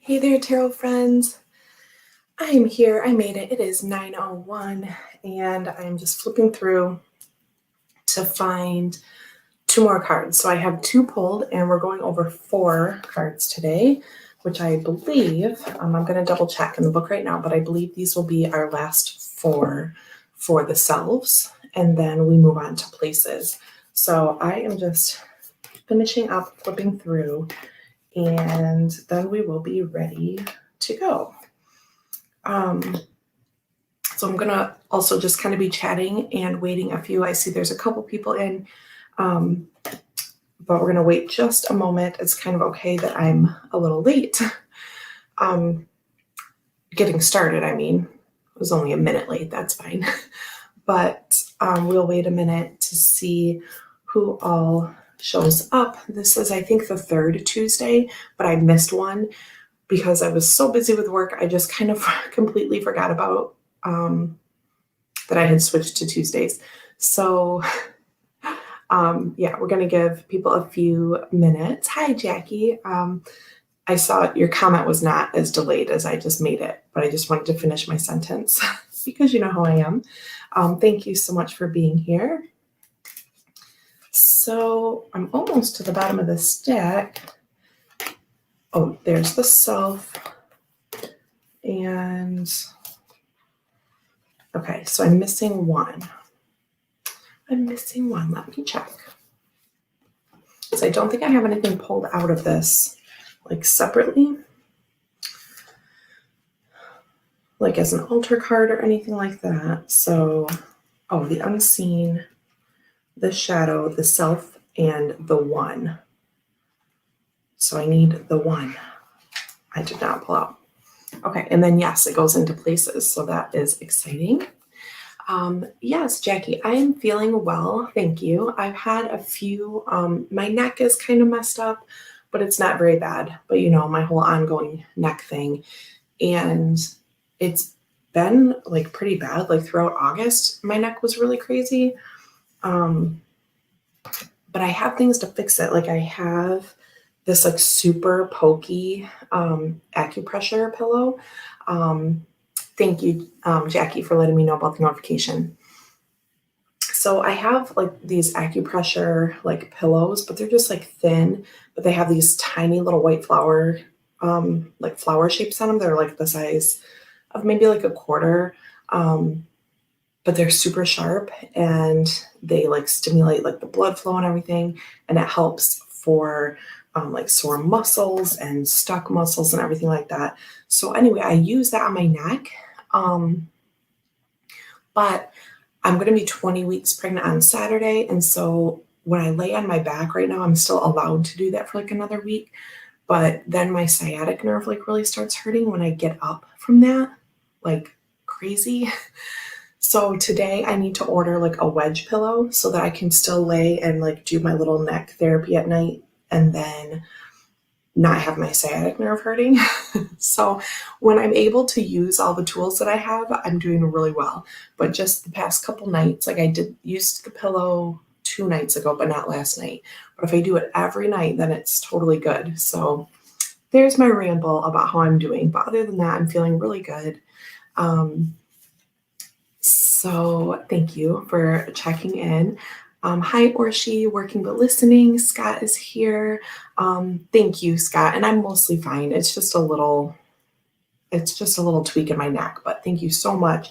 Hey there, tarot friends. I'm here. I made it. It is 9:01, and I'm just flipping through to find two more cards. So I have two pulled, and we're going over four cards today, which I believe, I'm going to double check in the book right now, but I believe these will be our last four for the selves, and then we move on to places. So I am just finishing up flipping through, and then we will be ready to go. So I'm gonna also just kind of be chatting and waiting a few. I see there's a couple people in, but we're gonna wait just a moment. It's kind of okay that I'm a little late getting started. I mean, it was only a minute late, that's fine. But we'll wait a minute to see who all shows up. This is, I think, the third Tuesday, but I missed one because I was so busy with work. I just kind of completely forgot about that I had switched to Tuesdays. So yeah, we're going to give people a few minutes. Hi, Jackie. I saw your comment was not as delayed as I just made it, but I just wanted to finish my sentence because you know how I am. Thank you so much for being here. So I'm almost to the bottom of the stack. Oh, there's the self. And okay, so I'm missing one. Let me check. So I don't think I have anything pulled out of this, like separately, like as an altar card or anything like that. So, oh, the unseen, the shadow, the self, and the one. So I need the one. I did not pull out. Okay, and then yes, it goes into places. So that is exciting. Yes, Jackie, I am feeling well. Thank you. I've had a few, my neck is kind of messed up, but it's not very bad. But you know, my whole ongoing neck thing. And it's been like pretty bad, like throughout August, my neck was really crazy. But I have things to fix it. Like I have this like super pokey acupressure pillow. Thank you, Jackie, for letting me know about the notification. So I have like these acupressure like pillows, but they're just like thin, but they have these tiny little white flower, like flower shapes on them. They're like the size of maybe like a quarter, but they're super sharp and they like stimulate like the blood flow and everything. And it helps for like sore muscles and stuck muscles and everything like that. So anyway, I use that on my neck. But I'm going to be 20 weeks pregnant on Saturday. And so when I lay on my back right now, I'm still allowed to do that for like another week. But then my sciatic nerve like really starts hurting when I get up from that, like crazy. So today I need to order like a wedge pillow so that I can still lay and like do my little neck therapy at night and then not have my sciatic nerve hurting. So when I'm able to use all the tools that I have, I'm doing really well. But just the past couple nights, like I did use the pillow 2 nights ago, but not last night. But if I do it every night, then it's totally good. So there's my ramble about how I'm doing. But other than that, I'm feeling really good. So thank you for checking in. Hi, Orshi, working but listening. Scott is here. Thank you, Scott. And I'm mostly fine. It's just a little tweak in my neck, but thank you so much.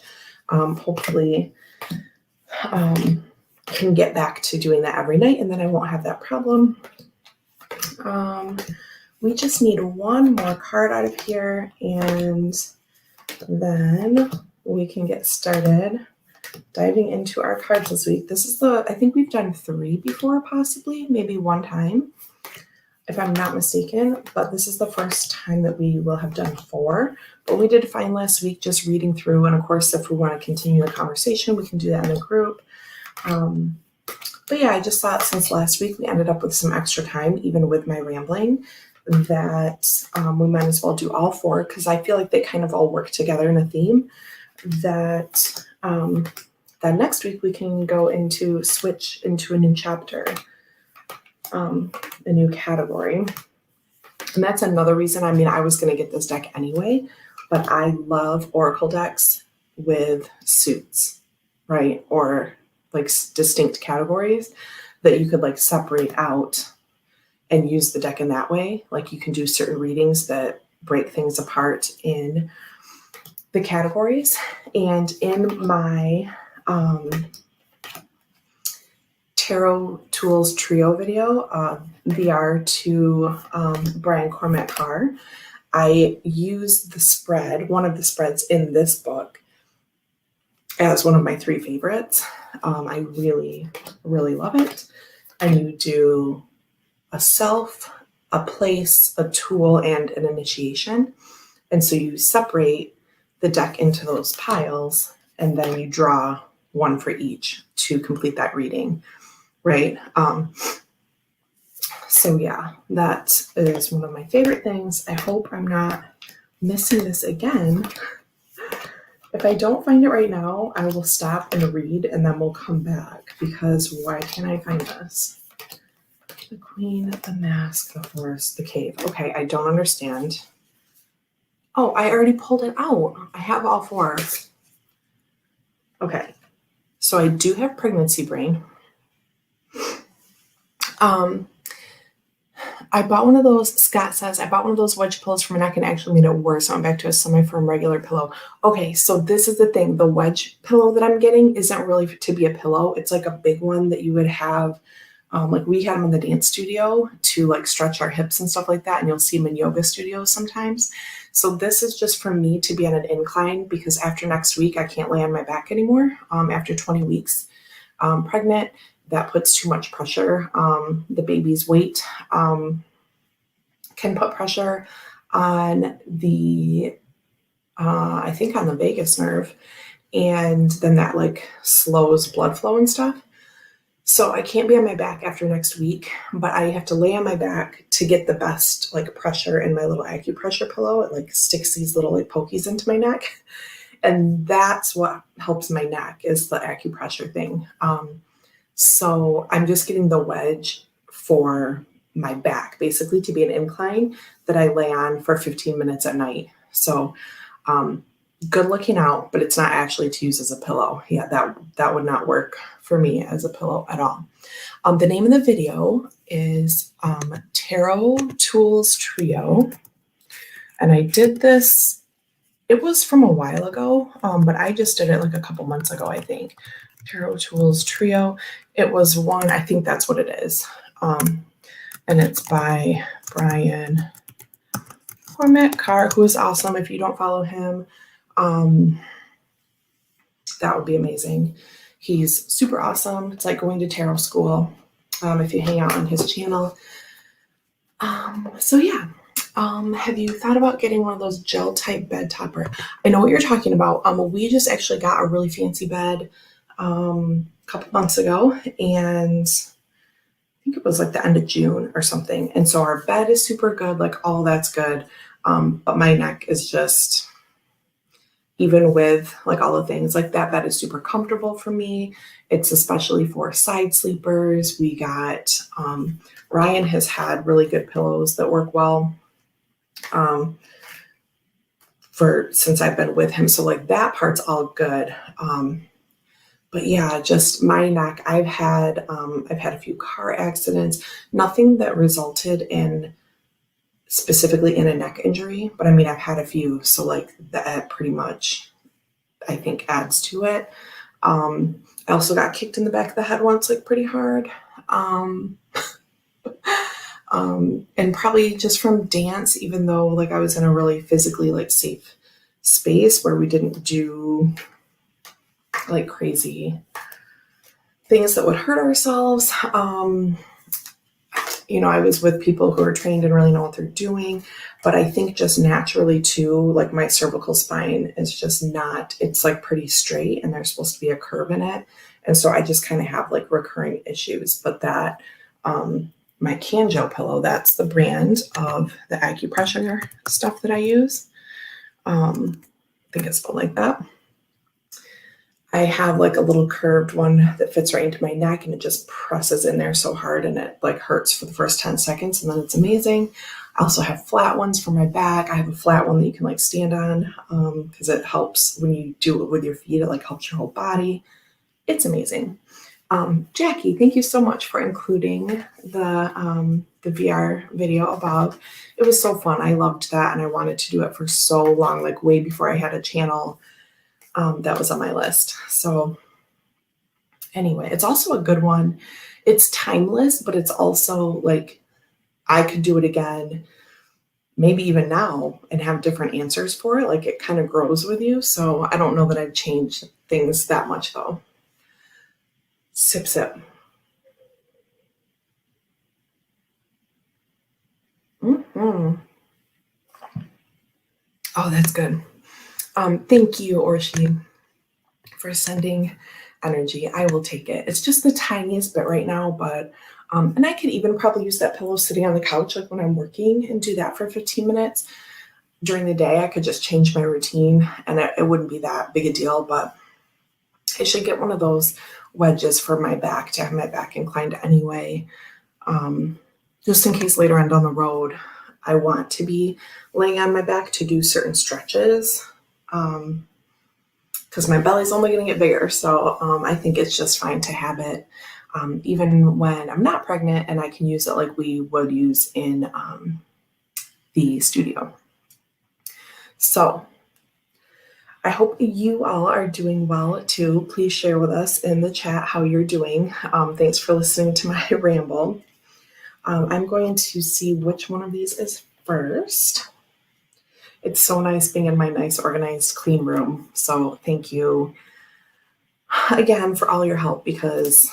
Hopefully can get back to doing that every night and then I won't have that problem. We just need one more card out of here and then we can get started diving into our cards this week. This is I think we've done 3 before, possibly, maybe one time, if I'm not mistaken, but this is the first time that we will have done 4. But we did fine last week just reading through, and of course, if we want to continue the conversation, we can do that in a group. But yeah, I just thought since last week we ended up with some extra time, even with my rambling, that we might as well do all 4, because I feel like they kind of all work together in a theme that then next week we can go switch into a new chapter, a new category. And that's another reason, I mean, I was going to get this deck anyway, but I love Oracle decks with suits, right? Or like distinct categories that you could like separate out and use the deck in that way. Like you can do certain readings that break things apart in the categories. And in my Tarot Tools Trio video, VR to Brian Cormac Carr, I used the spread, one of the spreads in this book, as one of my 3 favorites. I really, really love it. And you do a self, a place, a tool, and an initiation. And so you separate the deck into those piles, and then you draw one for each to complete that reading, right? So yeah, that is one of my favorite things. I hope I'm not missing this again. If I don't find it right now, I will stop and read, and then we'll come back, because why can't I find this? The Queen, the Mask, the Horse, the Cave. Okay, I don't understand. Oh, I already pulled it out. I have all 4. Okay, so I do have pregnancy brain. I bought one of those, Scott says, I bought one of those wedge pillows for my neck and actually made it worse. So I'm back to a semi-firm regular pillow. Okay, so this is the thing. The wedge pillow that I'm getting isn't really to be a pillow. It's like a big one that you would have, like we had them in the dance studio to like stretch our hips and stuff like that. And you'll see them in yoga studios sometimes. So this is just for me to be on an incline, because after next week, I can't lay on my back anymore. After 20 weeks pregnant, that puts too much pressure. The baby's weight can put pressure on the, I think on the vagus nerve, and then that like slows blood flow and stuff. So I can't be on my back after next week, but I have to lay on my back to get the best like pressure in my little acupressure pillow. It like sticks these little like pokies into my neck. And that's what helps my neck, is the acupressure thing. So I'm just getting the wedge for my back, basically to be an incline that I lay on for 15 minutes at night. So good looking out, but it's not actually to use as a pillow. Yeah, that would not work for me as a pillow at all. The name of the video is Tarot Tools Trio. And I did this, it was from a while ago, but I just did it like a couple months ago, I think. Tarot Tools Trio. It was one, I think that's what it is. And it's by Brian Cormac Carr, who is awesome. If you don't follow him, that would be amazing. He's super awesome. It's like going to tarot school if you hang out on his channel. So yeah. Have you thought about getting one of those gel type bed topper? I know what you're talking about. We just actually got a really fancy bed a couple months ago, and I think it was like the end of June or something. And so our bed is super good, like all that's good. But my neck is just, even with like all the things, like that bed is super comfortable for me. It's especially for side sleepers. We got, Ryan has had really good pillows that work well since I've been with him. So like that part's all good. But yeah, just my neck, I've had a few car accidents, nothing that resulted in specifically in a neck injury, but I mean, I've had a few. So like that pretty much, I think, adds to it. I also got kicked in the back of the head once, like pretty hard. And probably just from dance, even though like I was in a really physically like safe space where we didn't do like crazy things that would hurt ourselves. You know, I was with people who are trained and really know what they're doing, but I think just naturally too, like my cervical spine is just not, it's like pretty straight and there's supposed to be a curve in it. And so I just kind of have like recurring issues, but that, my Canjo pillow, that's the brand of the acupressure stuff that I use. I think it's spelled like that. I have like a little curved one that fits right into my neck and it just presses in there so hard and it like hurts for the first 10 seconds and then it's amazing. I also have flat ones for my back. I have a flat one that you can like stand on because it helps when you do it with your feet. It like helps your whole body. It's amazing. Jackie, thank you so much for including the VR video above. It was so fun. I loved that, and I wanted to do it for so long, like way before I had a channel that was on my list. So anyway, it's also a good one. It's timeless, but it's also like I could do it again, maybe even now, and have different answers for it. Like it kind of grows with you. So I don't know that I'd change things that much though. Sip, sip. Mm-hmm. Oh, that's good. Thank you, Orshi, for sending energy. I will take it. It's just the tiniest bit right now, but and I could even probably use that pillow sitting on the couch, like when I'm working, and do that for 15 minutes during the day. I could just change my routine, and it wouldn't be that big a deal. But I should get one of those wedges for my back to have my back inclined anyway, just in case later on down the road I want to be laying on my back to do certain stretches. Because my belly's only going to get bigger. So I think it's just fine to have it even when I'm not pregnant, and I can use it like we would use in the studio. So I hope you all are doing well too. Please share with us in the chat how you're doing. Thanks for listening to my ramble. I'm going to see which one of these is first. It's so nice being in my nice, organized, clean room. So thank you again for all your help, because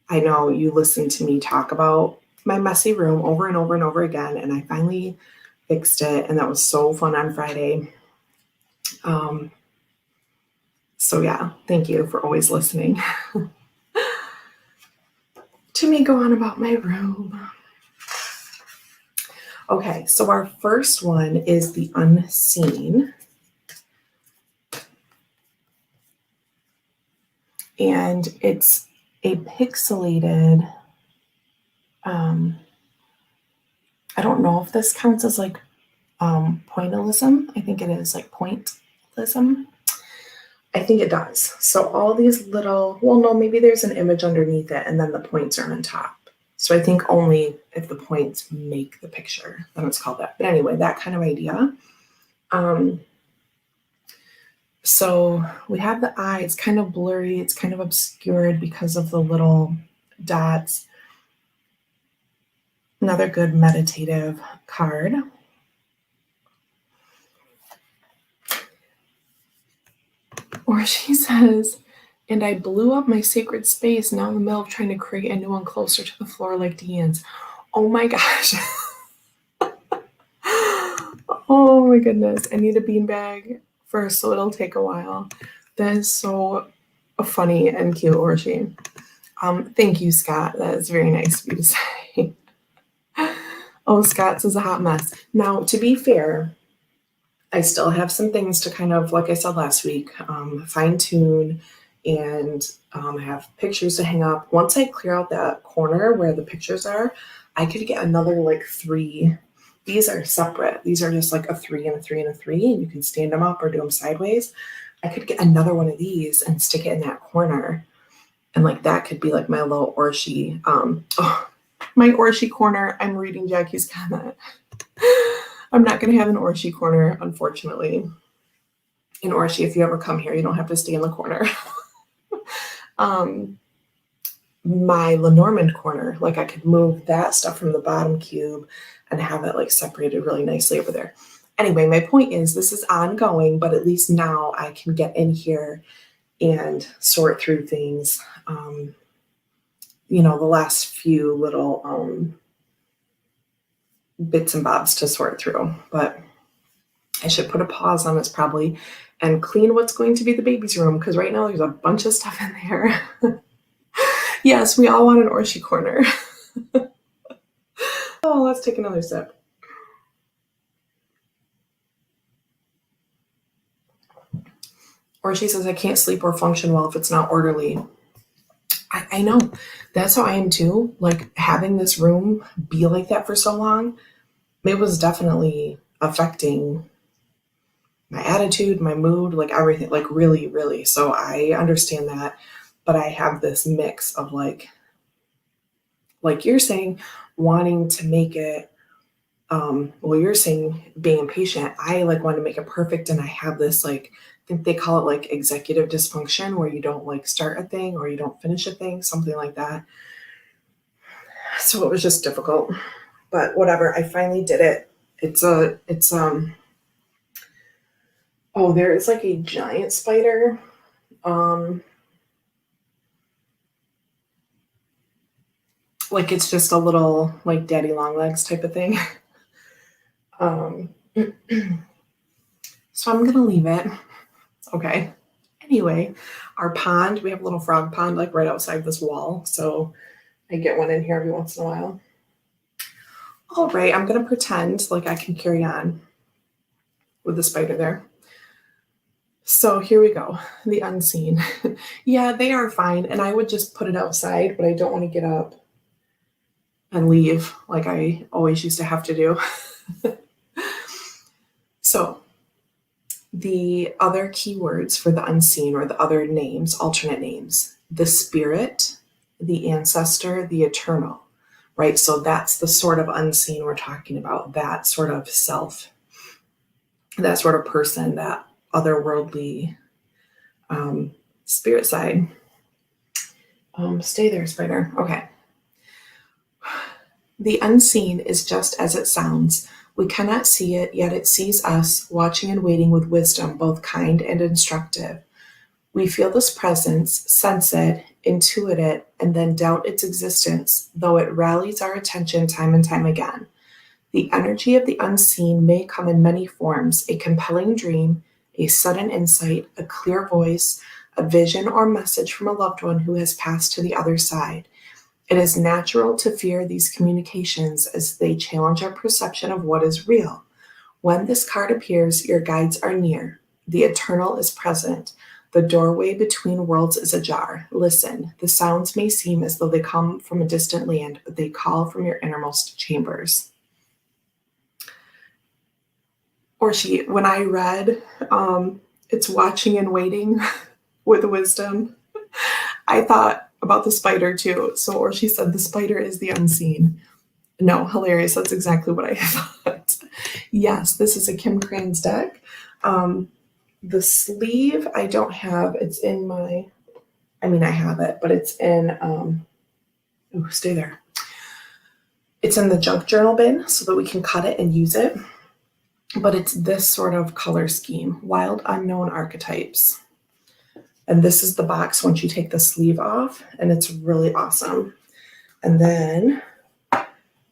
I know you listen to me talk about my messy room over and over and over again, and I finally fixed it, and that was so fun on Friday. So yeah, thank you for always listening to me go on about my room. Okay, so our first one is the unseen. And it's a pixelated, I don't know if this counts as like pointillism. I think it is like pointillism. I think it does. So all these little, well, no, maybe there's an image underneath it and then the points are on top. So I think only if the points make the picture, then it's called that. But anyway, that kind of idea. So we have the eye, it's kind of blurry, it's kind of obscured because of the little dots. Another good meditative card. Or she says, and I blew up my sacred space, now in the middle of trying to create a new one closer to the floor like Deanne's. Oh my gosh. Oh my goodness. I need a beanbag first, so it'll take a while. That is so funny and cute, Orshi. Thank you, Scott. That is very nice of you to say. Oh, Scott's is a hot mess. Now, to be fair, I still have some things to kind of, like I said last week, fine tune and have pictures to hang up. Once I clear out that corner where the pictures are, I could get another like 3. These are separate. These are just like a 3 and a 3 and a 3, and you can stand them up or do them sideways. I could get another one of these and stick it in that corner. And like that could be like my little Orshi, my Orshi corner. I'm reading Jackie's comment. I'm not going to have an Orshi corner, unfortunately. In Orshi, if you ever come here, you don't have to stay in the corner. My Lenormand corner, like I could move that stuff from the bottom cube and have it like separated really nicely over there. Anyway, my point is this is ongoing, but at least now I can get in here and sort through things. The last few little bits and bobs to sort through, but I should put a pause on this probably and clean what's going to be the baby's room, because right now there's a bunch of stuff in there. Yes, we all want an Orshi corner. Oh, let's take another sip. Orshi says, I can't sleep or function well if it's not orderly. I know. That's how I am too. Like having this room be like that for so long it was definitely affecting my attitude, my mood, like everything, like really, really. So I understand that. But I have this mix of like you're saying, wanting to make it, well, you're saying being impatient. I like want to make it perfect. And I have this like, I think they call it like executive dysfunction where you don't like start a thing or you don't finish a thing, something like that. So it was just difficult. But whatever, I finally did it. It's oh, there is like a giant spider. Um like it's just a little like daddy long legs type of thing. Um so I'm gonna leave it. Okay. Anyway, our pond, we have a little frog pond like right outside this wall. So I get one in here every once in a while. All right, I'm gonna pretend like I can carry on with the spider there. So here we go, the unseen. Yeah, they are fine. And I would just put it outside, but I don't want to get up and leave like I always used to have to do. So the other keywords for the unseen or the other names, alternate names, the spirit, the ancestor, the eternal, right? So that's the sort of unseen we're talking about, that sort of self, that sort of person, that otherworldly spirit side. Stay there, spider. Okay. The unseen is just as it sounds. We cannot see it, yet it sees us, watching and waiting with wisdom, both kind and instructive. We feel this presence, sense it, intuit it, and then doubt its existence, though it rallies our attention time and time again. The energy of the unseen may come in many forms: a compelling dream, a sudden insight, a clear voice, a vision or message from a loved one who has passed to the other side. It is natural to fear these communications as they challenge our perception of what is real. When this card appears, your guides are near. The eternal is present. The doorway between worlds is ajar. Listen, the sounds may seem as though they come from a distant land, but they call from your innermost chambers. Or when I read, it's watching and waiting with wisdom, I thought about the spider too. So, or she said the spider is the unseen. No, hilarious. That's exactly what I thought. Yes, this is a Kim Cran's deck. The sleeve I don't have. It's in my, I mean, I have it, but it's in, ooh, stay there. It's in the junk journal bin so that we can cut it and use it. But it's this sort of color scheme, Wild Unknown Archetypes. And this is the box once you take the sleeve off, and it's really awesome. And then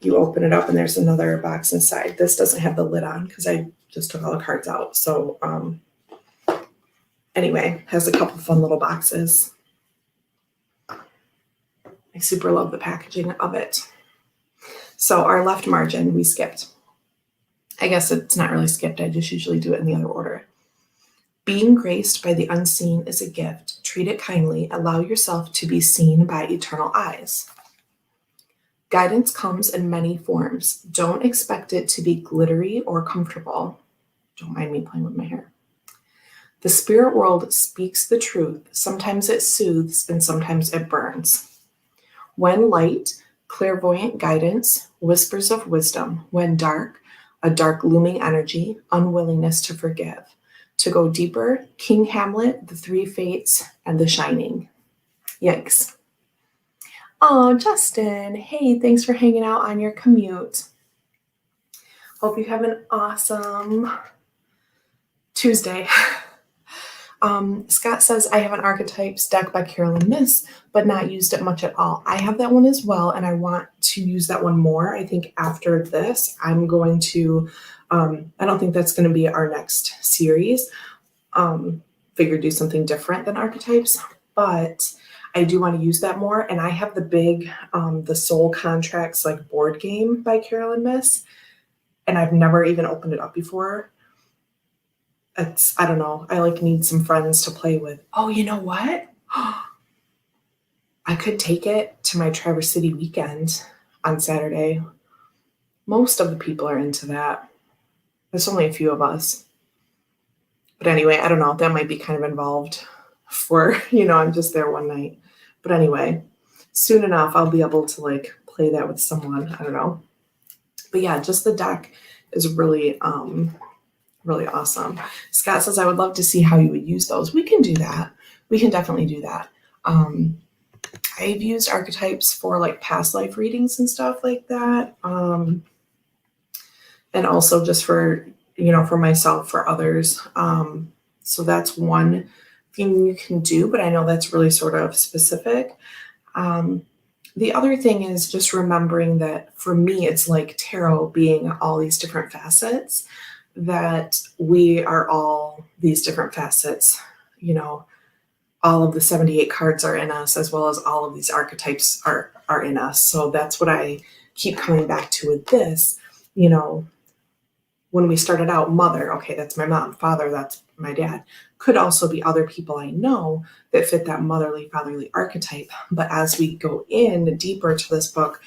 you open it up and there's another box inside. This doesn't have the lid on because I just took all the cards out. So anyway, has a couple fun little boxes. I super love the packaging of it. So our left margin, we skipped. I guess it's not really skipped. I just usually do it in the other order. Being graced by the unseen is a gift. Treat it kindly. Allow yourself to be seen by eternal eyes. Guidance comes in many forms. Don't expect it to be glittery or comfortable. Don't mind me playing with my hair. The spirit world speaks the truth. Sometimes it soothes and sometimes it burns. When light, clairvoyant guidance, whispers of wisdom. When dark, a dark looming energy, unwillingness to forgive. To go deeper, King Hamlet, the Three Fates, and The Shining. Yikes. Oh, Justin, hey, thanks for hanging out on your commute. Hope you have an awesome Tuesday. Scott says, I have an Archetypes deck by Carolyn Miss, but not used it much at all. I have that one as well, and I want to use that one more. I think after this, I'm going to, I don't think that's going to be our next series. Figure do something different than Archetypes, but I do want to use that more. And I have the big, the Soul Contracts like board game by Carolyn Miss, and I've never even opened it up before. I don't know. I like need some friends to play with. Oh, you know what? I could take it to my Traverse City weekend on Saturday. most of the people are into that. There's only a few of us. But anyway, I don't know. That might be kind of involved for, I'm just there one night. But anyway, soon enough, I'll be able to like play that with someone. I don't know. But yeah, just the deck is really, really awesome. Scott says, I would love to see how you would use those. We can do that. We can definitely do that. I've used archetypes for like past life readings and stuff like that. And also just for, for myself, for others. So that's one thing you can do, but I know that's really sort of specific. The other thing is just remembering that for me, it's like tarot being all these different facets, that we are all these different facets, all of the 78 cards are in us, as well as all of these archetypes are in us. So that's what I keep coming back to with this, when we started out, mother, okay, that's my mom, father, that's my dad, could also be other people I know that fit that motherly, fatherly archetype. But as we go in deeper to this book,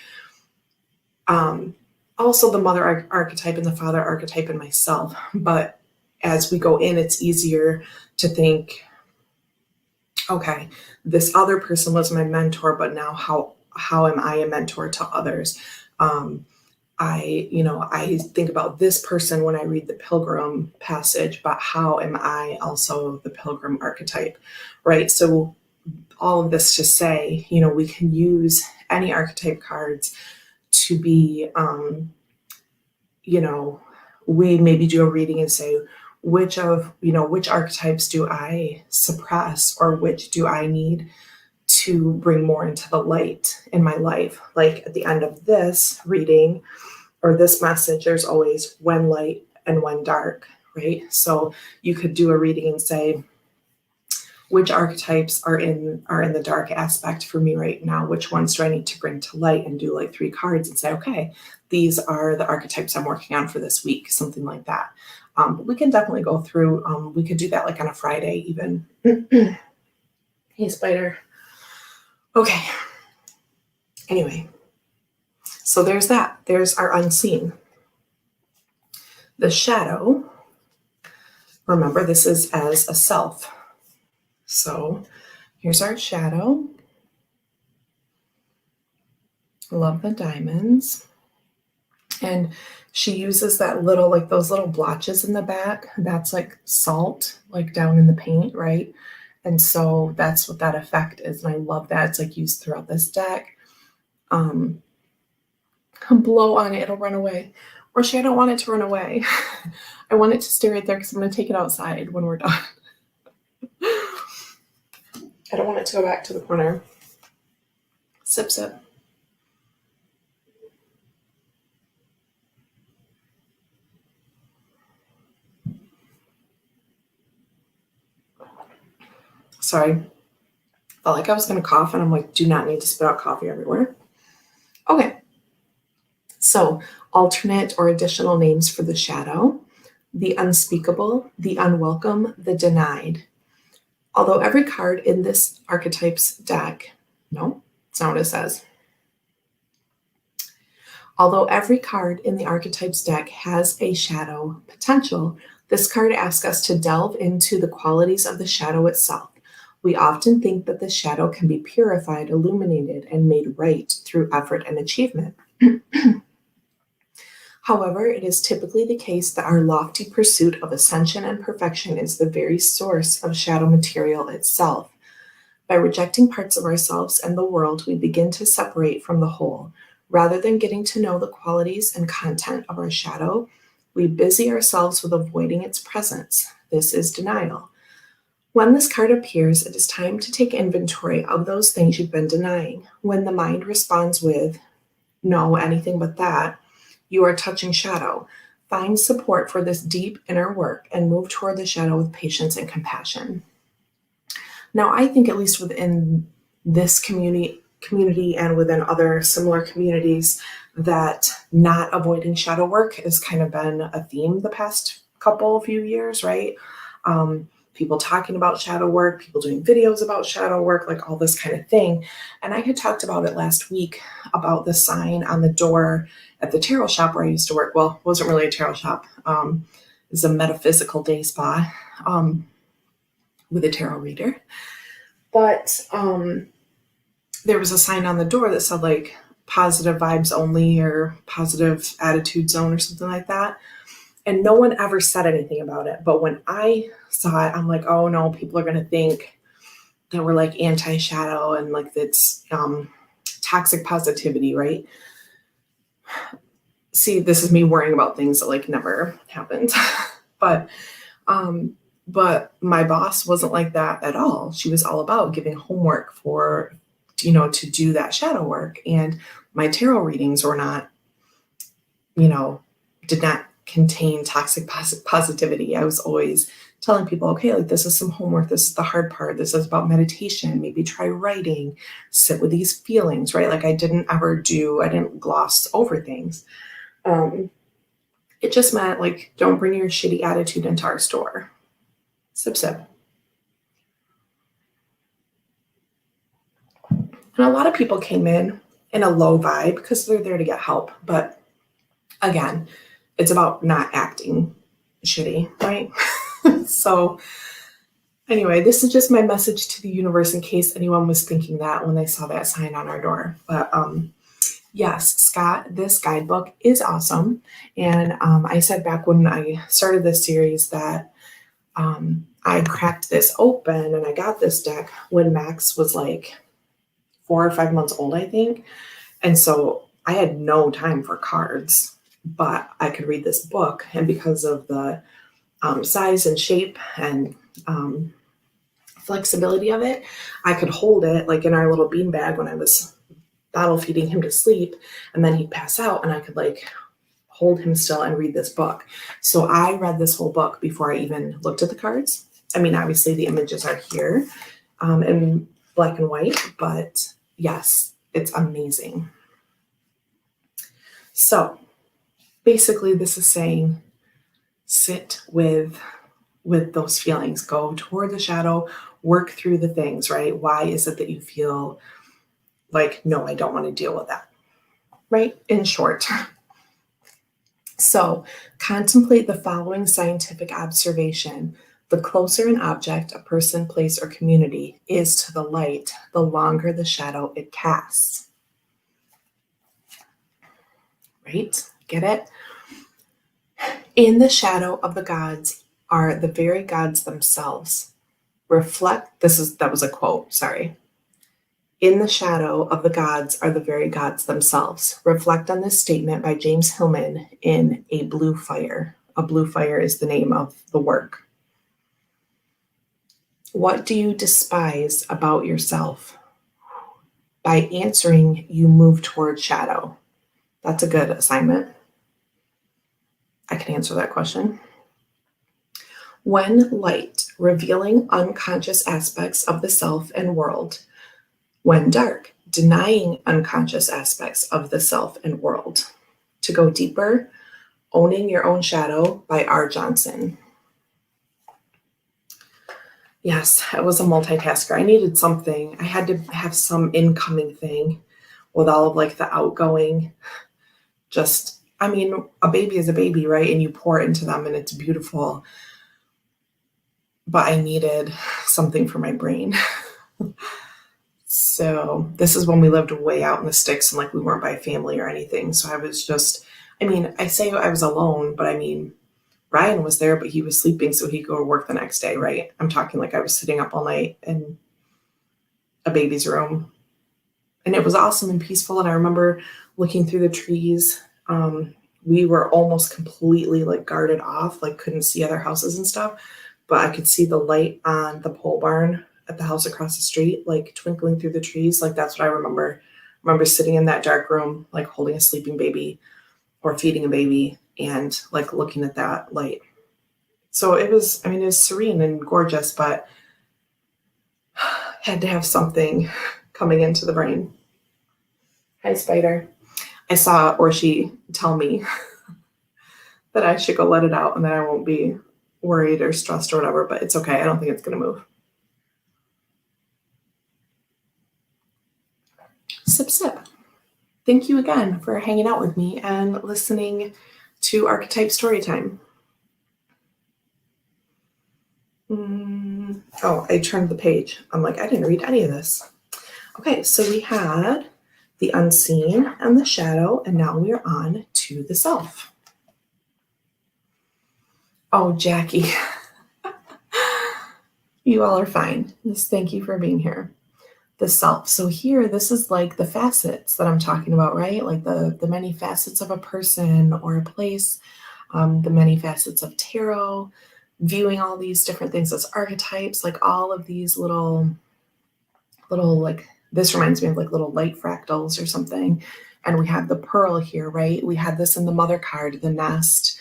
also the mother archetype and the father archetype in myself. But as we go in, it's easier to think, okay, this other person was my mentor, but now how am I a mentor to others? I think about this person when I read the Pilgrim passage, but how am I also the Pilgrim archetype, right? So all of this to say, we can use any archetype cards to be, we maybe do a reading and say, which archetypes do I suppress, or which do I need to bring more into the light in my life? Like at the end of this reading or this message, there's always when light and when dark, right? So you could do a reading and say, which archetypes are in the dark aspect for me right now? Which ones do I need to bring to light? And do like 3 cards and say, okay, these are the archetypes I'm working on for this week, something like that. But we can definitely go through, we could do that like on a Friday even. Hey, Spider. Okay. Anyway, so there's that. There's our unseen. The shadow, remember, this is as a self. So here's our shadow. Love the diamonds. And she uses that little, like those little blotches in the back. That's like salt, like down in the paint, right? And so that's what that effect is. And I love that. It's like used throughout this deck. Blow on it, it'll run away. Or I don't want it to run away. I want it to stay right there because I'm going to take it outside when we're done. I don't want it to go back to the corner. Sip, sip. Sorry. Felt like I was going to cough, and I'm like, do not need to spit out coffee everywhere. Okay. So alternate or additional names for the shadow: the unspeakable, the unwelcome, the denied. Although every card in this archetype's deck, no, it's not what it says. Although every card in the archetype's deck has a shadow potential, this card asks us to delve into the qualities of the shadow itself. We often think that the shadow can be purified, illuminated, and made right through effort and achievement. However, it is typically the case that our lofty pursuit of ascension and perfection is the very source of shadow material itself. By rejecting parts of ourselves and the world, we begin to separate from the whole. Rather than getting to know the qualities and content of our shadow, we busy ourselves with avoiding its presence. This is denial. When this card appears, it is time to take inventory of those things you've been denying. When the mind responds with, no, anything but that, you are touching shadow. Find support for this deep inner work and move toward the shadow with patience and compassion. Now, I think at least within this community and within other similar communities, that not avoiding shadow work has kind of been a theme the past few years, right? people talking about shadow work, people doing videos about shadow work, like all this kind of thing. And I had talked about it last week about the sign on the door at the tarot shop where I used to work. Well, it wasn't really a tarot shop. It was a metaphysical day spa with a tarot reader. But there was a sign on the door that said like positive vibes only or positive attitude zone or something like that. And no one ever said anything about it. But when I saw it, I'm like, oh no, people are going to think that we're like anti-shadow and like that's toxic positivity, right? See, this is me worrying about things that like never happened. But my boss wasn't like that at all. She was all about giving homework for, to do that shadow work. And my tarot readings were not, did not contain toxic positivity. I was always telling people, okay, like this is some homework. This is the hard part. This is about meditation. Maybe try writing, sit with these feelings, right? Like I didn't gloss over things. It just meant like, don't bring your shitty attitude into our store. Sip, sip. And a lot of people came in a low vibe because they're there to get help. But again, it's about not acting shitty, right? So anyway, this is just my message to the universe in case anyone was thinking that when they saw that sign on our door. But yes, Scott, this guidebook is awesome. And I said back when I started this series that I cracked this open and I got this deck when Max was like 4 or 5 months old, I think. And so I had no time for cards, but I could read this book. And because of the size and shape and flexibility of it, I could hold it like in our little bean bag when I was bottle feeding him to sleep, and then he'd pass out and I could like hold him still and read this book. So I read this whole book before I even looked at the cards. I mean, obviously the images are here in black and white, but yes, it's amazing. So basically this is saying, sit with those feelings, go toward the shadow, work through the things, right? Why is it that you feel like, no, I don't want to deal with that, right? In short. So contemplate the following scientific observation. The closer an object, a person, place, or community is to the light, the longer the shadow it casts. Right? Get it? In the shadow of the gods are the very gods themselves. That was a quote, sorry. In the shadow of the gods are the very gods themselves. Reflect on this statement by James Hillman in A Blue Fire. A Blue Fire is the name of the work. What do you despise about yourself? By answering, you move toward shadow. That's a good assignment. I can answer that question. When light, revealing unconscious aspects of the self and world. When dark, denying unconscious aspects of the self and world. To go deeper, Owning Your Own Shadow by R. Johnson. Yes, I was a multitasker. I needed something. I had to have some incoming thing with all of like the outgoing. A baby is a baby, right? And you pour into them and it's beautiful. But I needed something for my brain. So this is when we lived way out in the sticks and like we weren't by family or anything. So I was just, I say I was alone, but Ryan was there, but he was sleeping so he'd go to work the next day, right? I'm talking like I was sitting up all night in a baby's room. And it was awesome and peaceful. And I remember looking through the trees. We were almost completely like guarded off, like couldn't see other houses and stuff. But I could see the light on the pole barn at the house across the street, like twinkling through the trees. Like that's what I remember. I remember sitting in that dark room, like holding a sleeping baby or feeding a baby and like looking at that light. So it was serene and gorgeous, but had to have something coming into the brain. Hi, Spider. I saw Orshi tell me that I should go let it out and that I won't be worried or stressed or whatever, but it's okay. I don't think it's going to move. Sip, sip. Thank you again for hanging out with me and listening to Archetype Storytime. Oh, I turned the page. I'm like, I didn't read any of this. Okay, so we had the unseen and the shadow, and now we are on to the self. Oh, Jackie. You all are fine. Just thank you for being here. The self. So here, this is like the facets that I'm talking about, right? Like the many facets of a person or a place, the many facets of tarot, viewing all these different things as archetypes, like all of these little like, this reminds me of like little light fractals or something. And we have the pearl here, right? We had this in the mother card, the nest,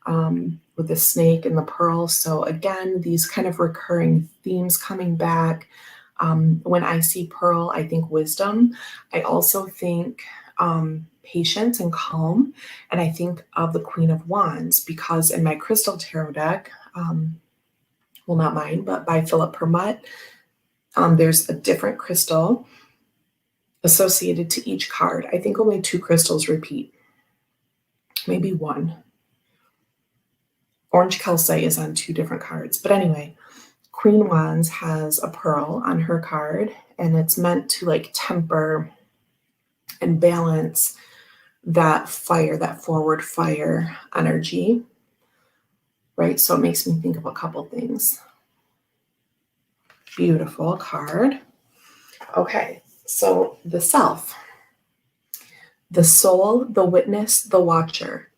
with the snake and the pearl. So again, these kind of recurring themes coming back. When I see pearl, I think wisdom. I also think patience and calm. And I think of the Queen of Wands, because in my crystal tarot deck, well, not mine, but by Philip Permut, there's a different crystal associated to each card. I think only 2 crystals repeat, maybe 1. Orange calcite is on 2 different cards. But anyway, Queen Wands has a pearl on her card, and it's meant to like temper and balance that fire, that forward fire energy, right? So it makes me think of a couple things. Beautiful card. Okay, so the self, the soul, the witness, the watcher.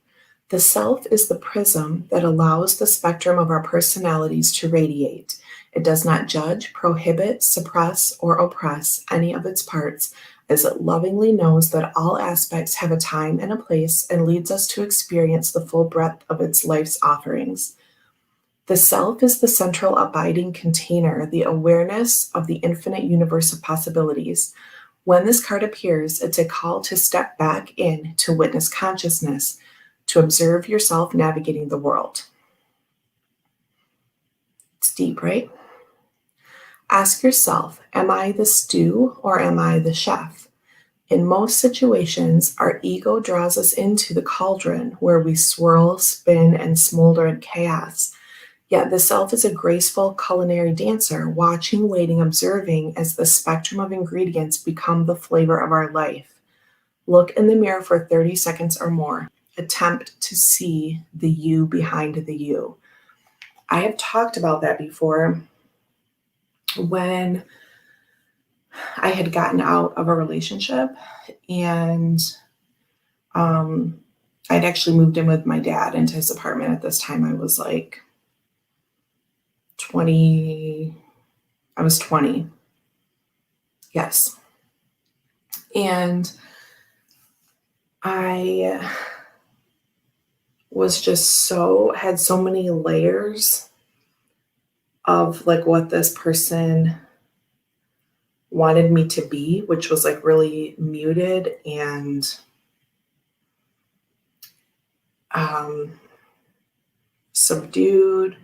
The self is the prism that allows the spectrum of our personalities to radiate. It does not judge, prohibit, suppress, or oppress any of its parts, as it lovingly knows that all aspects have a time and a place and leads us to experience the full breadth of its life's offerings. The self is the central abiding container, the awareness of the infinite universe of possibilities. When this card appears, it's a call to step back in to witness consciousness, to observe yourself navigating the world. It's deep, right? Ask yourself, am I the stew or am I the chef? In most situations, our ego draws us into the cauldron where we swirl, spin, and smolder in chaos. Yet the self is a graceful culinary dancer, watching, waiting, observing as the spectrum of ingredients become the flavor of our life. Look in the mirror for 30 seconds or more. Attempt to see the you behind the you. I have talked about that before when I had gotten out of a relationship, and I'd actually moved in with my dad into his apartment. At this time, I was like 20. I was 20. Yes. And I was just had so many layers of like what this person wanted me to be, which was like really muted and subdued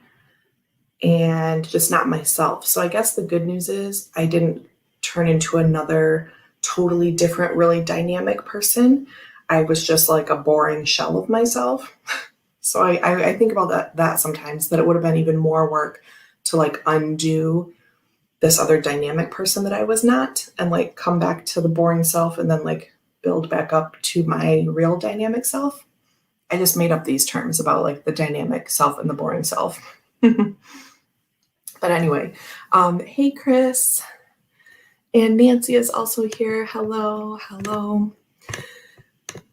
and just not myself. So I guess the good news is I didn't turn into another totally different, really dynamic person. I was just like a boring shell of myself. So I think about that sometimes, that it would have been even more work to like undo this other dynamic person that I was not, and like come back to the boring self and then like build back up to my real dynamic self. I just made up these terms about like the dynamic self and the boring self. But anyway, hey Chris, and Nancy is also here. Hello.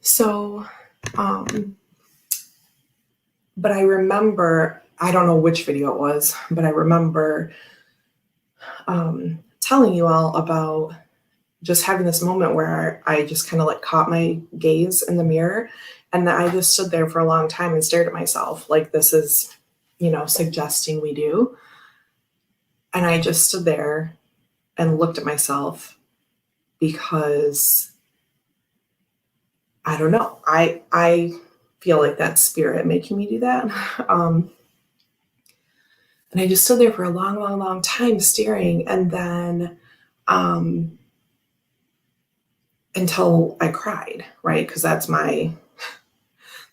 So, but I remember, I don't know which video it was, but I remember telling you all about just having this moment where I just kind of like caught my gaze in the mirror, and then I just stood there for a long time and stared at myself like this is, suggesting we do. And I just stood there and looked at myself because I don't know. I feel like that's spirit making me do that. And I just stood there for a long, long, long time staring. And then until I cried, right? Because that's my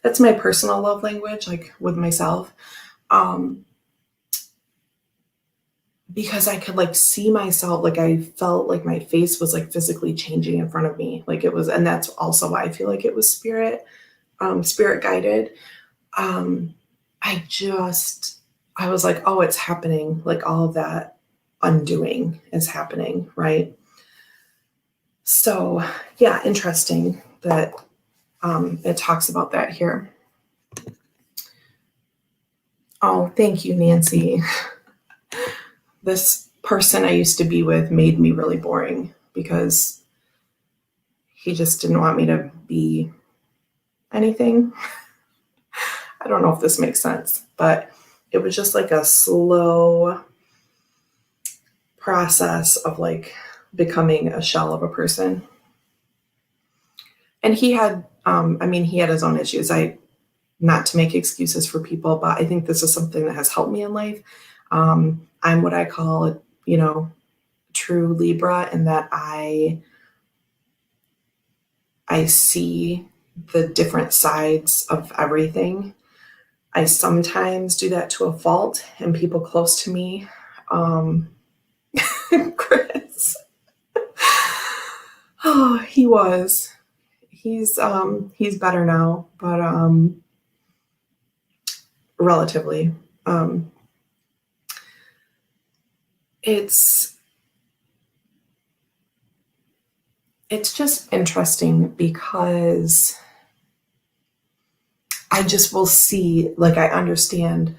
personal love language, like with myself. Because I could like see myself, like I felt like my face was like physically changing in front of me. Like it was, and that's also why I feel like it was spirit guided. Um, I was like, oh, it's happening. Like all of that undoing is happening, right? So yeah, interesting that it talks about that here. Oh, thank you, Nancy. This person I used to be with made me really boring because he just didn't want me to be anything. I don't know if this makes sense, but it was just like a slow process of like becoming a shell of a person. And he had, he had his own issues. Not to make excuses for people, but I think this is something that has helped me in life. I'm what I call a, true Libra, in that I see the different sides of everything. I sometimes do that to a fault, and people close to me, Chris. Oh, he's better now, but relatively. It's just interesting because I just will see, like, I understand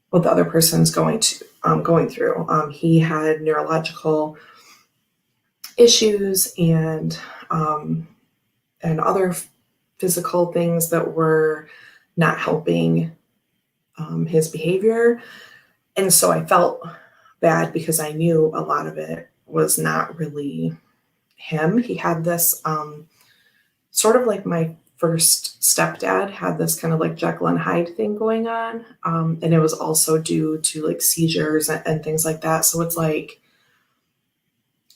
what the other person's going through. He had neurological issues and other physical things that were not helping his behavior. And so I felt bad because I knew a lot of it was not really him. He had this sort of like my first stepdad had this kind of like Jekyll and Hyde thing going on. And it was also due to like seizures and things like that. So it's like,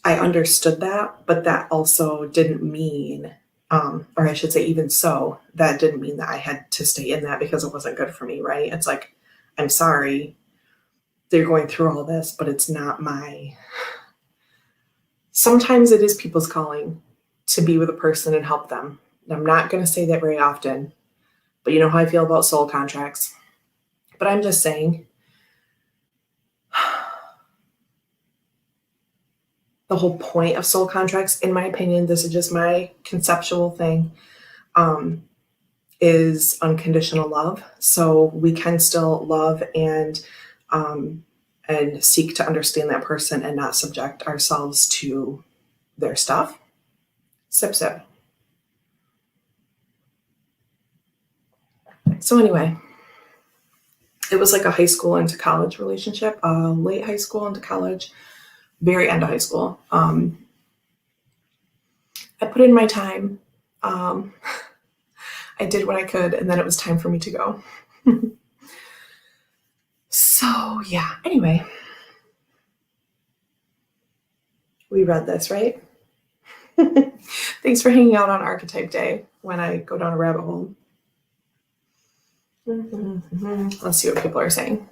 I understood that, but that also didn't mean, or I should say, even so, that didn't mean that I had to stay in that because it wasn't good for me, right? It's like, I'm sorry that you're going through all this, but it's not my. Sometimes it is people's calling to be with a person and help them. And I'm not going to say that very often, but you know how I feel about soul contracts. But I'm just saying, the whole point of soul contracts, in my opinion, this is just my conceptual thing, is unconditional love. So we can still love and seek to understand that person and not subject ourselves to their stuff. Sip, sip. So anyway, it was like a high school into college relationship, late high school into college, very end of high school. I put in my time. I did what I could, and then it was time for me to go. So yeah, anyway, we read this, right? Thanks for hanging out on Archetype Day when I go down a rabbit hole. Let's see what people are saying.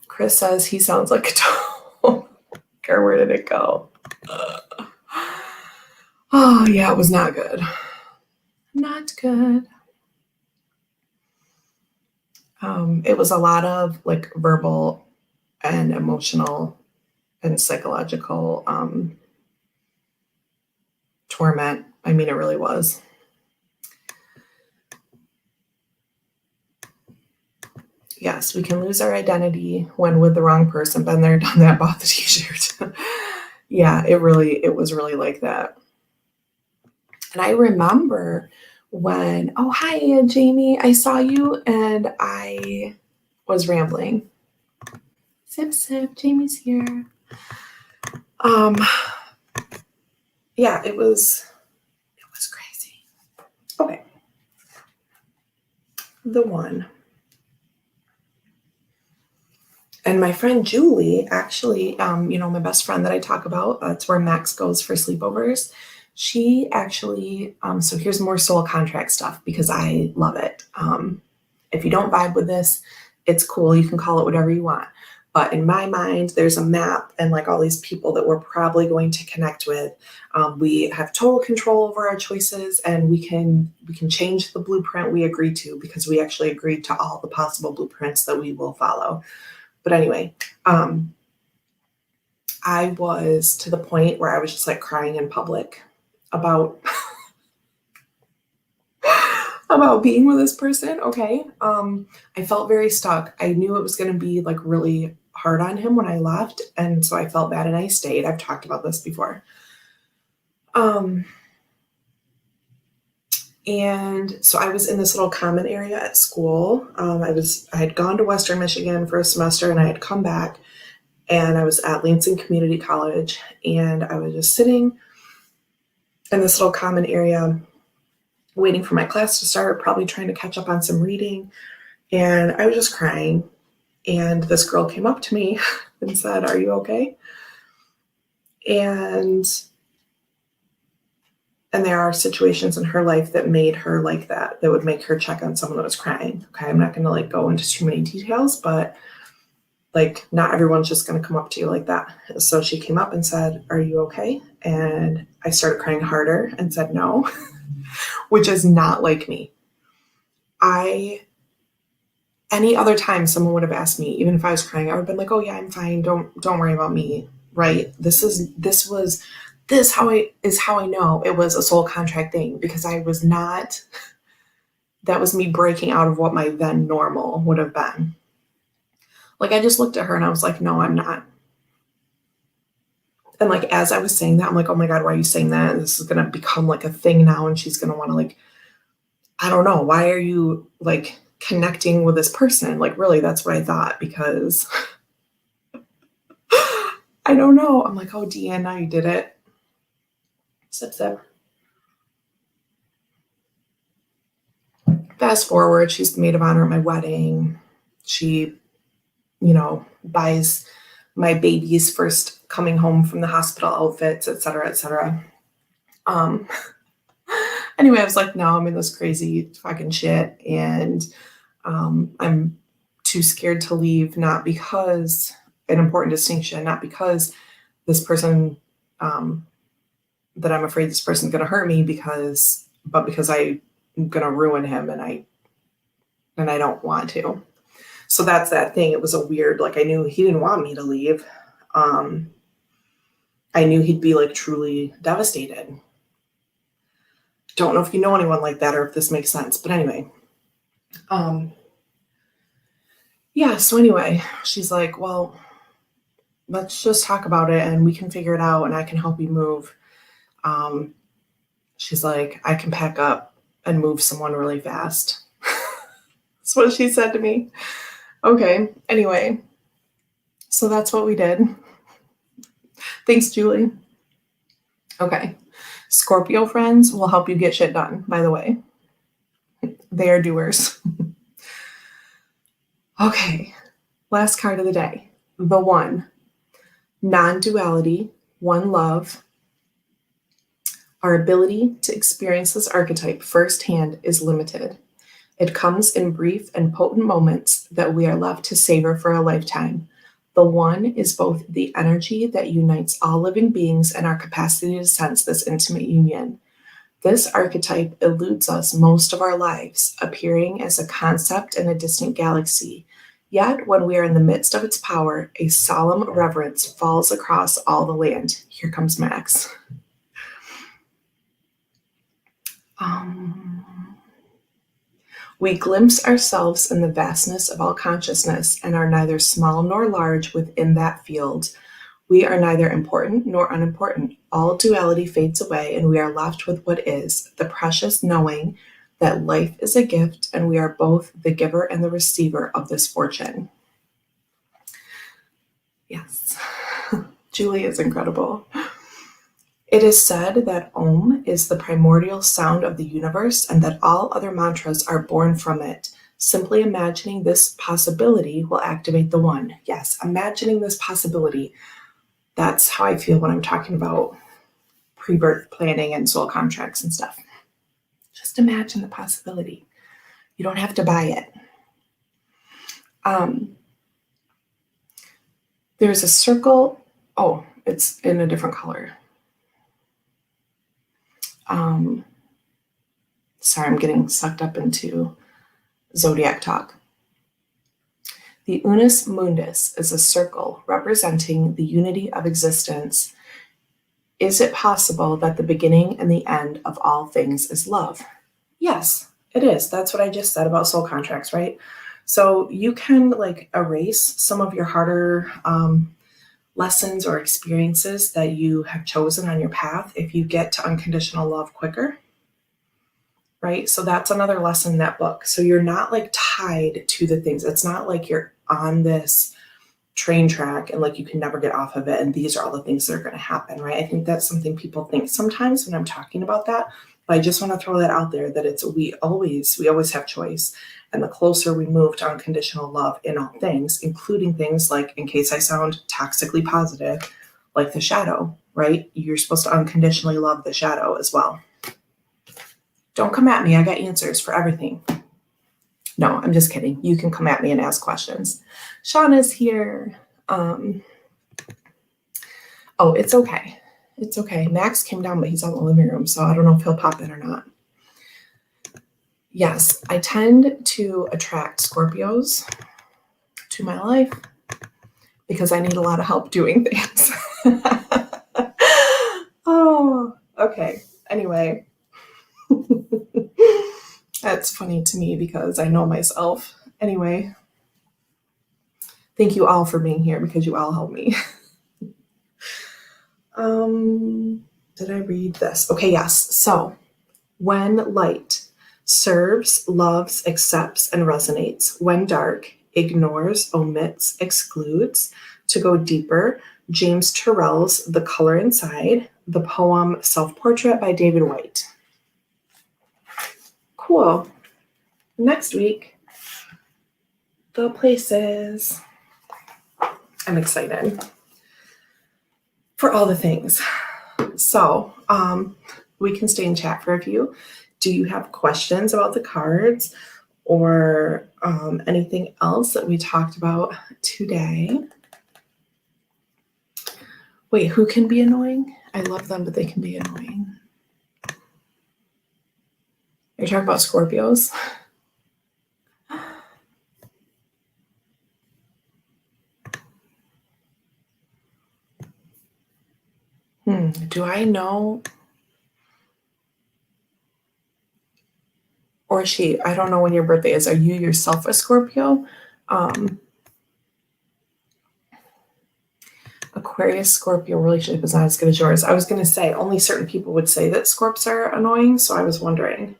Chris says he sounds like a dog. Where did it go? Oh yeah, it was not good. Not good. It was a lot of like verbal and emotional and psychological torment. I mean, it really was. Yes, we can lose our identity when with the wrong person. Been there, done that, bought the t-shirt. Yeah, it was really like that. And I remember when, oh, hi, Jamie, I saw you and I was rambling. Sip, sip, Jamie's here. Yeah, it was crazy. Okay. The one. And my friend Julie, actually, my best friend that I talk about, that's where Max goes for sleepovers. She actually, so here's more soul contract stuff because I love it. If you don't vibe with this, it's cool. You can call it whatever you want. But in my mind, there's a map and like all these people that we're probably going to connect with. We have total control over our choices, and we can change the blueprint we agree to because we actually agreed to all the possible blueprints that we will follow. But anyway, I was to the point where I was just like crying in public about about being with this person. Okay. I felt very stuck. I knew it was going to be like really hard on him when I left. And so I felt bad and I stayed. I've talked about this before. And so I was in this little common area at school. I had gone to Western Michigan for a semester and I had come back, and I was at Lansing Community College, and I was just sitting in this little common area waiting for my class to start, probably trying to catch up on some reading. And I was just crying. And this girl came up to me and said, "Are you okay?" And there are situations in her life that made her like that would make her check on someone that was crying. Okay, I'm not going to like go into too many details, but like not everyone's just going to come up to you like that. So she came up and said, "Are you okay?" And I started crying harder and said no, which is not like me. Any other time someone would have asked me, even if I was crying, I would have been like, "Oh yeah, I'm fine. Don't worry about me." Right? This is how I know it was a soul contract thing, because I was not, that was me breaking out of what my then normal would have been. Like I just looked at her and I was like, "No, I'm not." And like as I was saying that, I'm like, "Oh my God, why are you saying that? This is gonna become like a thing now, and she's gonna want to like, I don't know, why are you like connecting with this person?" Like really, that's what I thought, because I don't know. I'm like, "Oh, Deanna, now you did it." Sip, sip. Fast forward, she's the maid of honor at my wedding. She, buys my baby's first coming home from the hospital outfits, et cetera, et cetera. Um, anyway, I was like, "No, I'm in this crazy fucking shit. And I'm too scared to leave, not because, an important distinction, not because this person, that I'm afraid this person's going to hurt me, but because I'm going to ruin him, and I don't want to." So that's that thing. It was a weird, like I knew he didn't want me to leave. I knew he'd be like truly devastated. Don't know if you know anyone like that or if this makes sense, but anyway. Yeah, so anyway, she's like, "Well, let's just talk about it and we can figure it out and I can help you move." She's like, "I can pack up and move someone really fast." That's what she said to me. Okay, anyway, so that's what we did. Thanks, Julie. Okay, Scorpio friends will help you get shit done, by the way. They are doers. Okay, last card of the day. The One. Non-duality, one love. Our ability to experience this archetype firsthand is limited. It comes in brief and potent moments that we are left to savor for a lifetime. The One is both the energy that unites all living beings and our capacity to sense this intimate union. This archetype eludes us most of our lives, appearing as a concept in a distant galaxy. Yet, when we are in the midst of its power, a solemn reverence falls across all the land. Here comes Max. We glimpse ourselves in the vastness of all consciousness and are neither small nor large within that field. We are neither important nor unimportant. All duality fades away, and we are left with what is, the precious knowing that life is a gift, and we are both the giver and the receiver of this fortune. Yes, Julie is incredible. It is said that Om is the primordial sound of the universe and that all other mantras are born from it. Simply imagining this possibility will activate the one. Yes, imagining this possibility. That's how I feel when I'm talking about pre-birth planning and soul contracts and stuff. Just imagine the possibility. You don't have to buy it. There's a circle. Oh, it's in a different color. Sorry, I'm getting sucked up into zodiac talk. The unus mundus is a circle representing the unity of existence. Is it possible that the beginning and the end of all things is love? Yes, it is. That's what I just said about soul contracts, right? So you can like erase some of your harder lessons or experiences that you have chosen on your path if you get to unconditional love quicker, right? So that's another lesson in that book. So you're not like tied to the things. It's not like you're on this train track and like you can never get off of it and these are all the things that are going to happen, right? I think that's something people think sometimes when I'm talking about that, but I just want to throw that out there that it's we always have choice, and the closer we move to unconditional love in all things, including things like, in case I sound toxically positive, like the shadow, right? You're supposed to unconditionally love the shadow as well. Don't come at me, I got answers for everything. No, I'm just kidding. You can come at me and ask questions. Shauna's here. Oh, it's okay. It's okay. Max came down, but he's out in the living room, so I don't know if he'll pop in or not. Yes, I tend to attract Scorpios to my life because I need a lot of help doing things. Oh, okay. Anyway. That's funny to me because I know myself. Anyway, thank you all for being here because you all help me. Did I read this? Okay, yes. So, when light serves, loves, accepts, and resonates. When dark, ignores, omits, excludes. To go deeper, James Turrell's The Color Inside, the poem Self-Portrait by David Whyte. Cool. Next week, the places. I'm excited for all the things. So we can stay in chat for a few. Do you have questions about the cards or anything else that we talked about today? Wait, who can be annoying? I love them, but they can be annoying. Are you talking about Scorpios? Do I know? Or she, I don't know when your birthday is. Are you yourself a Scorpio? Aquarius Scorpio relationship is not as good as yours. I was going to say only certain people would say that Scorps are annoying, so I was wondering.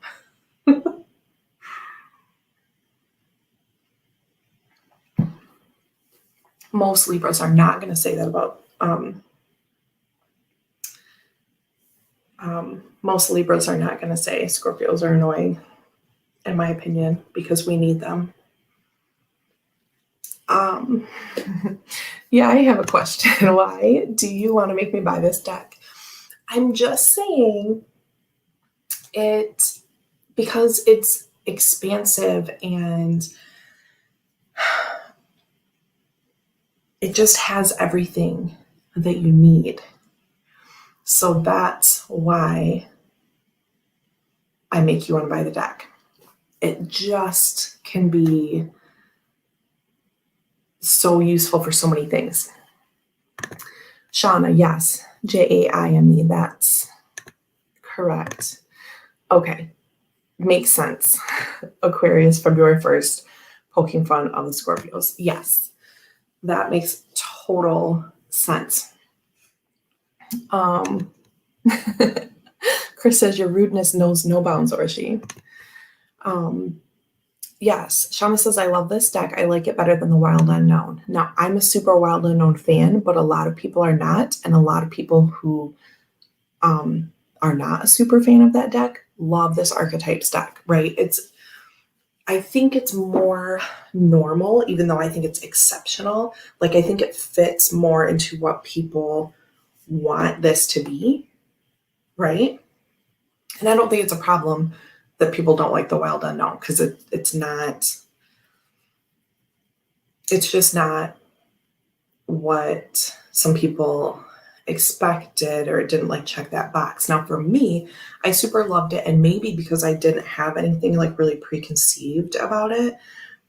Most Libras are not going to say that about most Libras are not going to say Scorpios are annoying, in my opinion, because we need them. Yeah, I have a question. Why do you want to make me buy this deck? I'm just saying it because it's expansive and it just has everything that you need. So that's why I make you want to buy the deck. It just can be so useful for so many things. Shauna, yes. Jaime, that's correct. Okay, makes sense. Aquarius, February 1st, poking fun of the Scorpios. Yes, that makes total sense. Chris says your rudeness knows no bounds, or she. Yes, Shauna says, I love this deck. I like it better than the Wild Unknown. Now, I'm a super Wild Unknown fan, but a lot of people are not. And a lot of people who are not a super fan of that deck love this Archetypes deck, right? I think it's more normal, even though I think it's exceptional. Like, I think it fits more into what people want this to be, right? And I don't think it's a problem that people don't like the wild unknown, because it's not, it's just not what some people expected, or it didn't like check that box. Now for me, I super loved it, and maybe because I didn't have anything like really preconceived about it,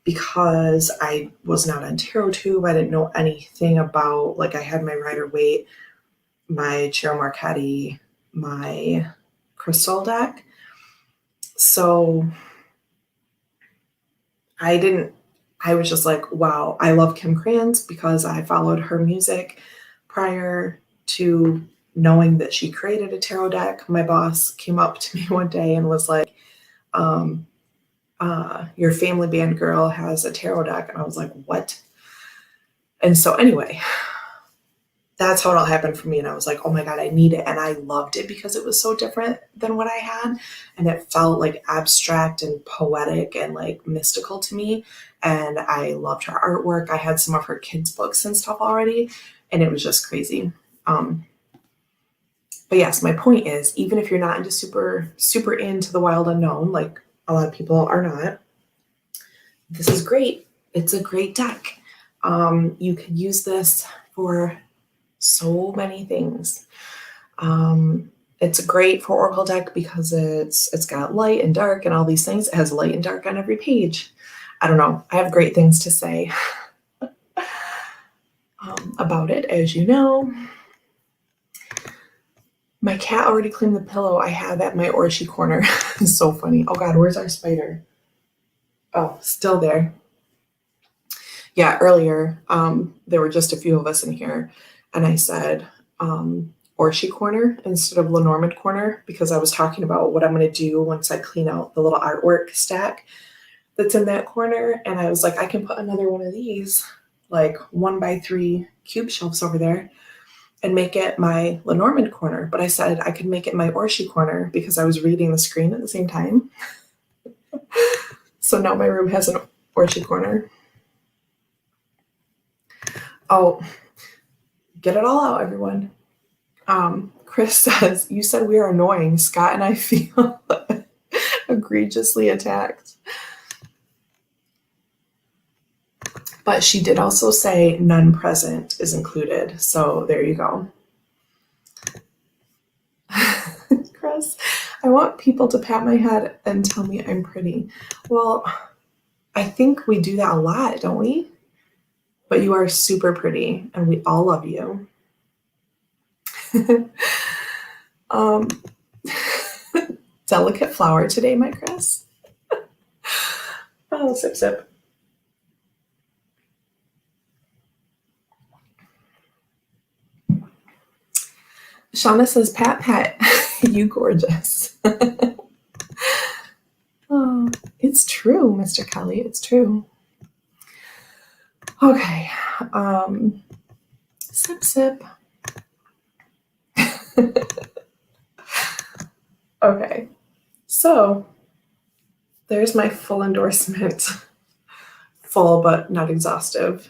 because I was not on tarot tube, I didn't know anything about, like, I had my Rider Waite, my Chiro Marchetti, my crystal deck. So I was just like, wow, I love Kim Kranz because I followed her music prior to knowing that she created a tarot deck. My boss came up to me one day and was like, your family band girl has a tarot deck. And I was like, what? And so anyway, that's how it all happened for me. And I was like, oh my God, I need it. And I loved it because it was so different than what I had. And it felt like abstract and poetic and like mystical to me. And I loved her artwork. I had some of her kids' books and stuff already. And it was just crazy. But yes, my point is, even if you're not into super into the wild unknown, like a lot of people are not, this is great. It's a great deck. You could use this for so many things. It's great for Oracle deck because it's got light and dark and all these things. It has light and dark on every page. I don't know. I have great things to say about it, as you know. My cat already cleaned the pillow I have at my Orshi corner. It's so funny. Oh God, where's our spider? Oh, still there. Yeah, earlier, there were just a few of us in here, and I said Orshi corner instead of Lenormand corner because I was talking about what I'm going to do once I clean out the little artwork stack that's in that corner. And I was like, I can put another one of these, like 1x3 cube shelves over there, and make it my Lenormand corner. But I said I could make it my Orshi corner because I was reading the screen at the same time. So now my room has an Orshi corner. Oh, get it all out, everyone. Chris says, you said we are annoying. Scott and I feel egregiously attacked. But she did also say none present is included. So there you go. Chris, I want people to pat my head and tell me I'm pretty. Well, I think we do that a lot, don't we? But you are super pretty and we all love you. Delicate flower today, my Chris. Oh, sip, sip. Shauna says, pat, pat, you gorgeous. Oh, it's true, Mr. Kelly. It's true. Okay. Sip, sip. Okay. So there's my full endorsement, full but not exhaustive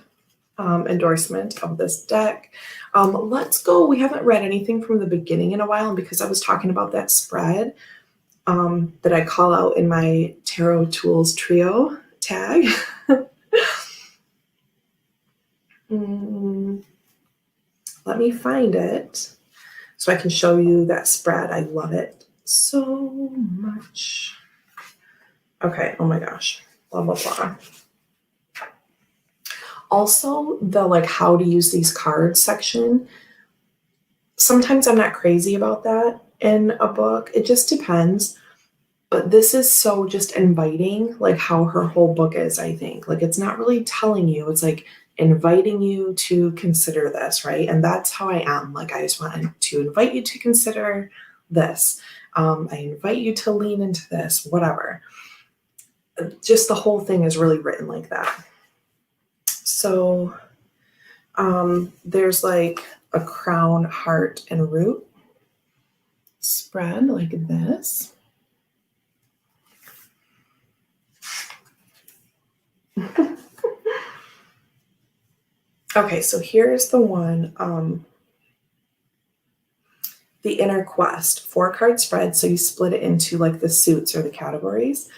endorsement of this deck. Let's go. We haven't read anything from the beginning in a while, and because I was talking about that spread that I call out in my Tarot Tools Trio tag. Let me find it so I can show you that spread. I love it so much. Okay, oh my gosh, blah, blah, blah. Also, the like how to use these cards section, sometimes I'm not crazy about that in a book. It just depends. But this is so just inviting, like how her whole book is, I think. Like it's not really telling you, it's like inviting you to consider this, right? And that's how I am. Like I just want to invite you to consider this. I invite you to lean into this, whatever. Just the whole thing is really written like that. So there's like a crown, heart, and root spread like this. Okay, so here's the one, the Inner Quest, 4-card spread. So you split it into like the suits or the categories.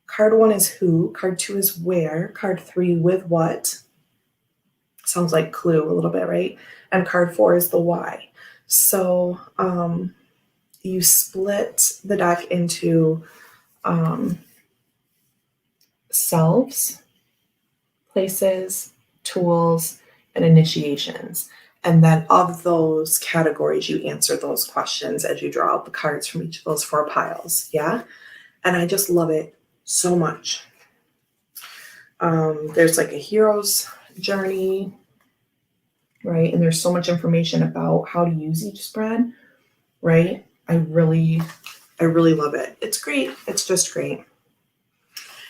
Card 1 is who, card 2 is where, card 3 with what. Sounds like Clue a little bit, right? And card 4 is the why. So you split the deck into selves, places, tools, and initiations. And then of those categories, you answer those questions as you draw out the cards from each of those 4 piles. Yeah. And I just love it so much. There's like a hero's journey, right? And there's so much information about how to use each spread, right? I really love it. It's great. It's just great.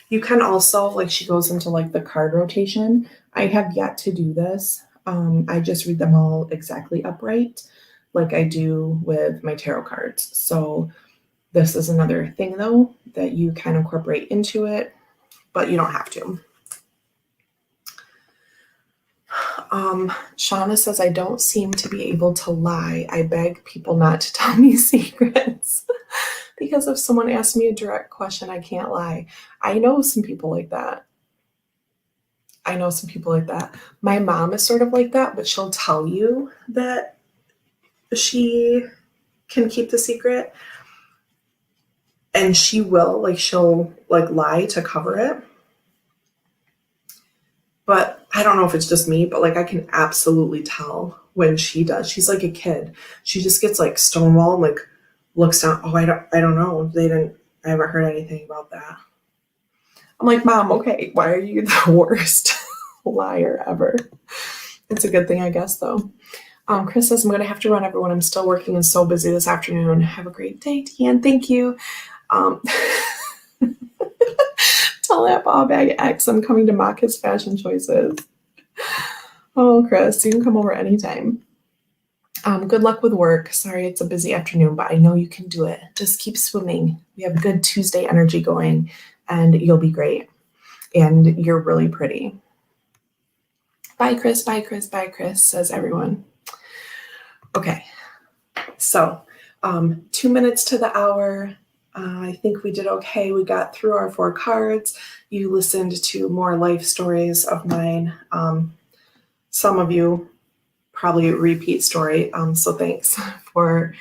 You can also, like, she goes into like the card rotation. I have yet to do this. I just read them all exactly upright, like I do with my tarot cards. So this is another thing though that you can incorporate into it, but you don't have to. Shauna says, I don't seem to be able to lie. I beg people not to tell me secrets. Because if someone asks me a direct question, I can't lie. I know some people like that. My mom is sort of like that, but she'll tell you that she can keep the secret. And she will, like, she'll like lie to cover it. But I don't know if it's just me, but like I can absolutely tell when she does. She's like a kid. She just gets like stonewalled, like looks down. Oh, I don't know. I haven't heard anything about that. I'm like, Mom, okay, why are you the worst liar ever? It's a good thing, I guess, though. Chris says, I'm going to have to run, everyone. I'm still working and so busy this afternoon. Have a great day, Deanne. Thank you. Tell that ball bag X I'm coming to mock his fashion choices. Oh, Chris, you can come over anytime. Good luck with work. Sorry it's a busy afternoon, but I know you can do it. Just keep swimming. We have good Tuesday energy going, and you'll be great. And you're really pretty. Bye, Chris. Bye, Chris. Bye, Chris, says everyone. Okay, so 2 minutes to the hour. I think we did okay. We got through our 4 cards. You listened to more life stories of mine. Some of you probably a repeat story. So thanks for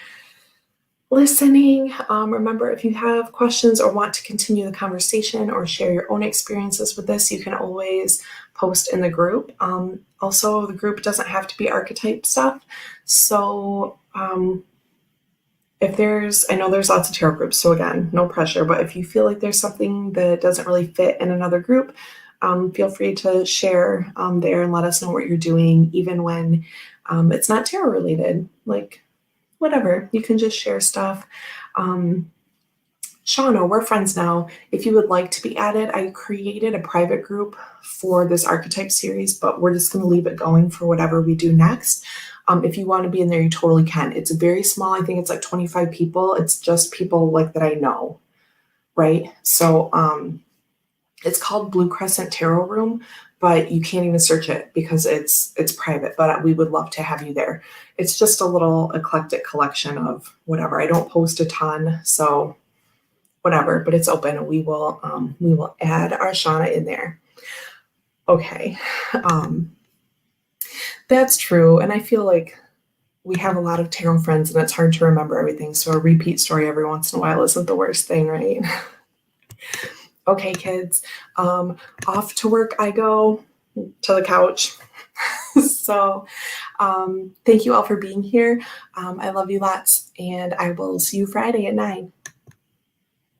listening. Remember, if you have questions or want to continue the conversation or share your own experiences with this, you can always post in the group. Also, the group doesn't have to be archetype stuff. So I know there's lots of tarot groups, so again, no pressure, but if you feel like there's something that doesn't really fit in another group, feel free to share there and let us know what you're doing, even when it's not tarot related, like whatever, you can just share stuff. Shauna, we're friends now. If you would like to be added, I created a private group for this archetype series, but we're just going to leave it going for whatever we do next. If you want to be in there, you totally can. It's very small. I think it's like 25 people. It's just people like that I know, right? So it's called Blue Crescent Tarot Room, but you can't even search it because it's private, but we would love to have you there. It's just a little eclectic collection of whatever. I don't post a ton, so whatever, but it's open, and we will add our Shauna in there. Okay. That's true. And I feel like we have a lot of tarot friends and it's hard to remember everything. So a repeat story every once in a while isn't the worst thing, right? Okay, kids, off to work I go, to the couch. So thank you all for being here. I love you lots, and I will see you Friday at 9.